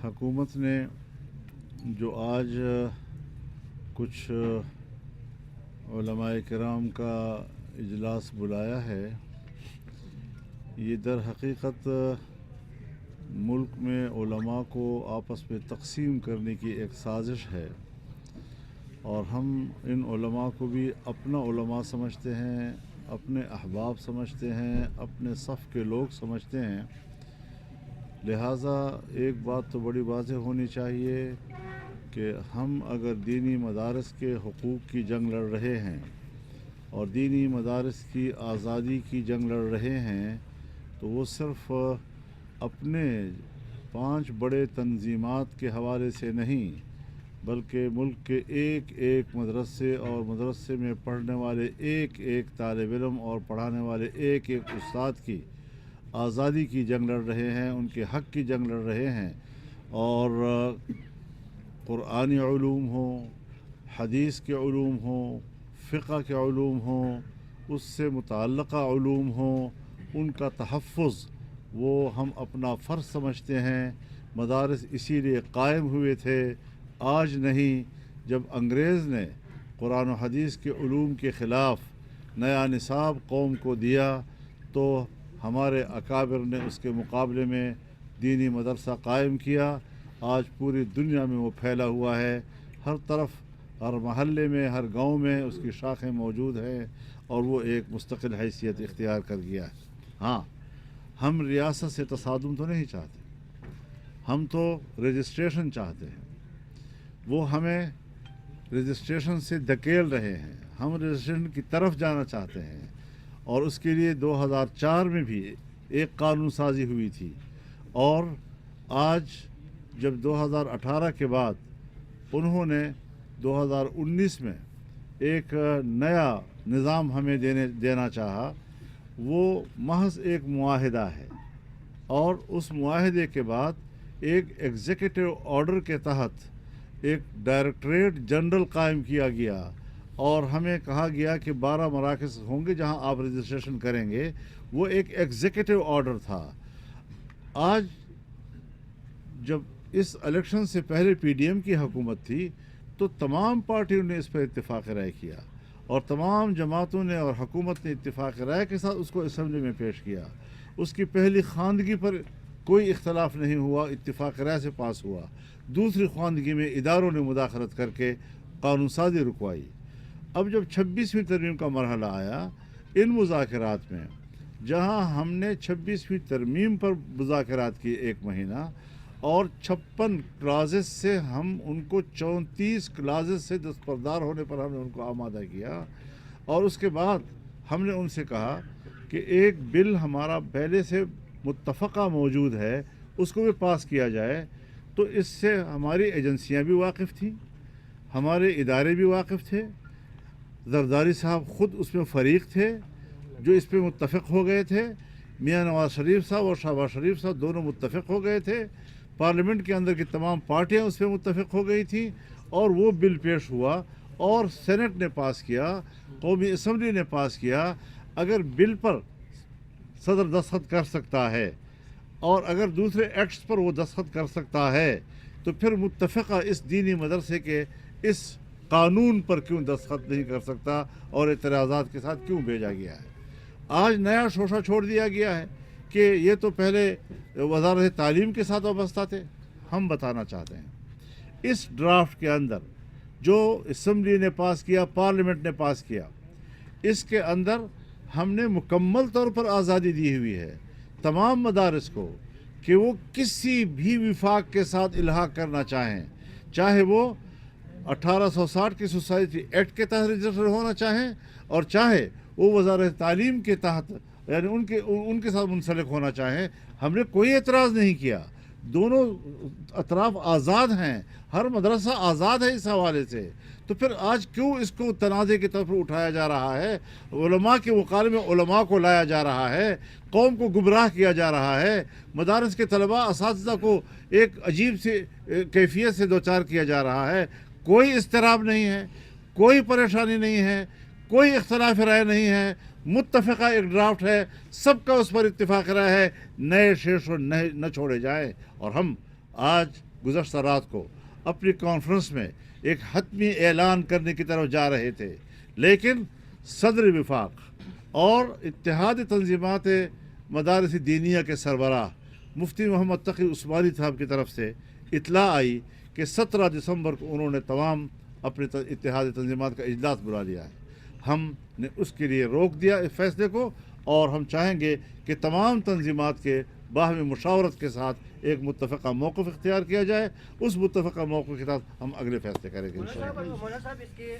حکومت نے جو آج کچھ علماء کرام کا اجلاس بلایا ہے، یہ در حقیقت ملک میں علماء کو آپس میں تقسیم کرنے کی ایک سازش ہے، اور ہم ان علماء کو بھی اپنا علماء سمجھتے ہیں، اپنے احباب سمجھتے ہیں، اپنے صف کے لوگ سمجھتے ہیں۔ لہٰذا ایک بات تو بڑی واضح ہونی چاہیے کہ ہم اگر دینی مدارس کے حقوق کی جنگ لڑ رہے ہیں اور دینی مدارس کی آزادی کی جنگ لڑ رہے ہیں، تو وہ صرف اپنے 5 بڑے تنظیمات کے حوالے سے نہیں، بلکہ ملک کے ایک ایک مدرسے اور مدرسے میں پڑھنے والے ایک ایک طالب علم اور پڑھانے والے ایک ایک استاد کی آزادی کی جنگ لڑ رہے ہیں، ان کے حق کی جنگ لڑ رہے ہیں۔ اور قرآنی علوم ہوں، حدیث کے علوم ہوں، فقہ کے علوم ہوں، اس سے متعلقہ علوم ہوں، ان کا تحفظ وہ ہم اپنا فرض سمجھتے ہیں۔ مدارس اسی لیے قائم ہوئے تھے، آج نہیں۔ جب انگریز نے قرآن و حدیث کے علوم کے خلاف نیا نصاب قوم کو دیا تو ہمارے اکابر نے اس کے مقابلے میں دینی مدرسہ قائم کیا۔ آج پوری دنیا میں وہ پھیلا ہوا ہے، ہر طرف، ہر محلے میں، ہر گاؤں میں اس کی شاخیں موجود ہیں، اور وہ ایک مستقل حیثیت اختیار کر گیا ہے۔ ہاں، ہم ریاست سے تصادم تو نہیں چاہتے، ہم تو رجسٹریشن چاہتے ہیں۔ وہ ہمیں رجسٹریشن سے دھکیل رہے ہیں، ہم رجسٹریشن کی طرف جانا چاہتے ہیں، اور اس کے لیے 2004 میں بھی ایک قانون سازی ہوئی تھی، اور آج جب 2018 کے بعد انہوں نے 2019 میں ایک نیا نظام ہمیں دینا چاہا، وہ محض ایک معاہدہ ہے، اور اس معاہدے کے بعد ایک ایگزیکٹو آرڈر کے تحت ایک ڈائریکٹریٹ جنرل قائم کیا گیا، اور ہمیں کہا گیا کہ 12 مراکز ہوں گے جہاں آپ رجسٹریشن کریں گے۔ وہ ایک ایگزیکٹو آرڈر تھا۔ آج جب اس الیکشن سے پہلے پی ڈی ایم کی حکومت تھی تو تمام پارٹیوں نے اس پر اتفاق رائے کیا، اور تمام جماعتوں نے اور حکومت نے اتفاق رائے کے ساتھ اس کو اسمبلی میں پیش کیا۔ اس کی پہلی خواندگی پر کوئی اختلاف نہیں ہوا، اتفاق رائے سے پاس ہوا۔ دوسری خواندگی میں اداروں نے مداخلت کر کے قانون سازی رکوائی۔ اب جب 26ویں ترمیم کا مرحلہ آیا، ان مذاکرات میں جہاں ہم نے 26ویں ترمیم پر مذاکرات کی 1 مہینہ، اور 56 کلازز سے ہم ان کو 34 کلازز سے دستبردار ہونے پر ہم نے ان کو آمادہ کیا، اور اس کے بعد ہم نے ان سے کہا کہ ایک بل ہمارا پہلے سے متفقہ موجود ہے، اس کو بھی پاس کیا جائے۔ تو اس سے ہماری ایجنسیاں بھی واقف تھیں، ہمارے ادارے بھی واقف تھے، زرداری صاحب خود اس میں فریق تھے جو اس پہ متفق ہو گئے تھے، میاں نواز شریف صاحب اور شہباز شریف صاحب دونوں متفق ہو گئے تھے، پارلیمنٹ کے اندر کی تمام پارٹیاں اس پہ متفق ہو گئی تھیں، اور وہ بل پیش ہوا اور سینٹ نے پاس کیا، قومی اسمبلی نے پاس کیا۔ اگر بل پر صدر دستخط کر سکتا ہے اور اگر دوسرے ایکٹس پر وہ دستخط کر سکتا ہے، تو پھر متفقہ اس دینی مدرسے کے اس قانون پر کیوں دستخط نہیں کر سکتا اور اعتراضات کے ساتھ کیوں بھیجا گیا ہے؟ آج نیا شوشہ چھوڑ دیا گیا ہے کہ یہ تو پہلے وزارت تعلیم کے ساتھ وابستہ تھے۔ ہم بتانا چاہتے ہیں اس ڈرافٹ کے اندر جو اسمبلی نے پاس کیا، پارلیمنٹ نے پاس کیا، اس کے اندر ہم نے مکمل طور پر آزادی دی ہوئی ہے تمام مدارس کو کہ وہ کسی بھی وفاق کے ساتھ الحاق کرنا چاہیں، چاہے وہ 1860 کی سوسائٹی ایکٹ کے تحت رجسٹر ہونا چاہیں، اور چاہے وہ وزارت تعلیم کے تحت یعنی ان کے ساتھ منسلک ہونا چاہیں۔ ہم نے کوئی اعتراض نہیں کیا، دونوں اطراف آزاد ہیں، ہر مدرسہ آزاد ہے اس حوالے سے۔ تو پھر آج کیوں اس کو تنازع کی طرف اٹھایا جا رہا ہے؟ علماء کے مقابلے میں علماء کو لایا جا رہا ہے، قوم کو گمراہ کیا جا رہا ہے، مدارس کے طلباء اساتذہ کو ایک عجیب سی کیفیت سے دوچار کیا جا رہا ہے۔ کوئی اضطراب نہیں ہے، کوئی پریشانی نہیں ہے، کوئی اختلاف رائے نہیں ہے، متفقہ ایک ڈرافٹ ہے، سب کا اس پر اتفاق رائے ہے، نئے شیش نہ چھوڑے جائیں، اور ہم آج گزشتہ رات کو اپنی کانفرنس میں ایک حتمی اعلان کرنے کی طرف جا رہے تھے، لیکن صدر وفاق اور اتحاد تنظیمات مدارس دینیہ کے سربراہ مفتی محمد تقی عثمانی صاحب کی طرف سے اطلاع آئی کہ 17 دسمبر کو انہوں نے تمام اپنے اتحاد تنظیمات کا اجلاس بلا لیا ہے۔ ہم نے اس کے لیے روک دیا اس فیصلے کو، اور ہم چاہیں گے کہ تمام تنظیمات کے باہمی مشاورت کے ساتھ ایک متفقہ موقف اختیار کیا جائے۔ اس متفقہ موقف کے ساتھ ہم اگلے فیصلے کریں گے انشاءاللہ۔ مولانا صاحب اس کے